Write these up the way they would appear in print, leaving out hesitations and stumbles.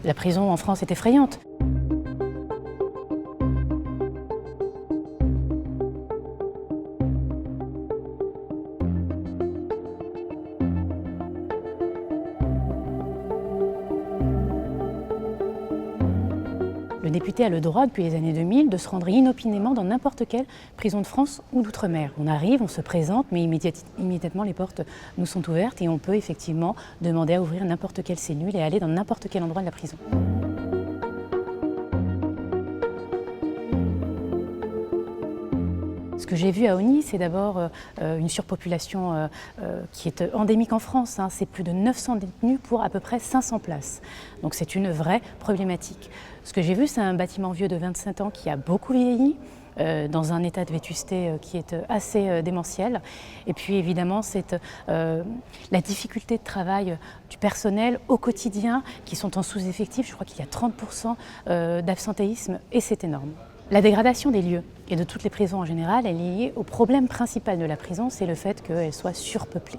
La prison en France est effrayante. Le député a le droit, depuis les années 2000, de se rendre inopinément dans n'importe quelle prison de France ou d'outre-mer. On arrive, on se présente, mais immédiatement les portes nous sont ouvertes et on peut effectivement demander à ouvrir n'importe quelle cellule et aller dans n'importe quel endroit de la prison. Ce que j'ai vu à Osny, c'est d'abord une surpopulation qui est endémique en France. C'est plus de 900 détenus pour à peu près 500 places. Donc c'est une vraie problématique. Ce que j'ai vu, c'est un bâtiment vieux de 25 ans qui a beaucoup vieilli, dans un état de vétusté qui est assez démentiel. Et puis évidemment, c'est la difficulté de travail du personnel au quotidien qui sont en sous-effectif. Je crois qu'il y a 30% d'absentéisme et c'est énorme. La dégradation des lieux et de toutes les prisons en général est liée au problème principal de la prison, c'est le fait qu'elle soit surpeuplée.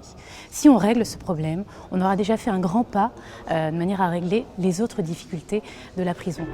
Si on règle ce problème, on aura déjà fait un grand pas de manière à régler les autres difficultés de la prison.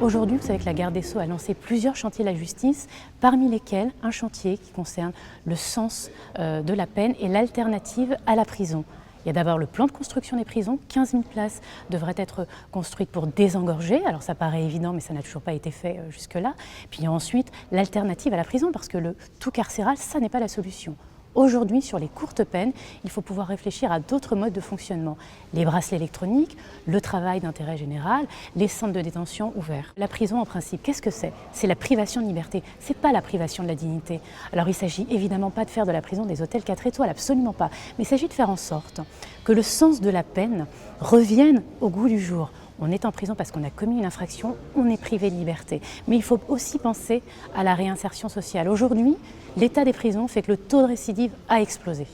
Aujourd'hui, vous savez que la garde des Sceaux a lancé plusieurs chantiers de la justice, parmi lesquels un chantier qui concerne le sens de la peine et l'alternative à la prison. Il y a d'abord le plan de construction des prisons, 15 000 places devraient être construites pour désengorger. Alors ça paraît évident, mais ça n'a toujours pas été fait jusque-là. Puis il y a ensuite l'alternative à la prison, parce que le tout carcéral, ça n'est pas la solution. Aujourd'hui, sur les courtes peines, il faut pouvoir réfléchir à d'autres modes de fonctionnement. Les bracelets électroniques, le travail d'intérêt général, les centres de détention ouverts. La prison, en principe, qu'est-ce que c'est? C'est la privation de liberté, c'est pas la privation de la dignité. Alors il ne s'agit évidemment pas de faire de la prison des hôtels 4 étoiles, absolument pas. Mais il s'agit de faire en sorte que le sens de la peine revienne au goût du jour. On est en prison parce qu'on a commis une infraction, on est privé de liberté. Mais il faut aussi penser à la réinsertion sociale. Aujourd'hui, l'état des prisons fait que le taux de récidive a explosé.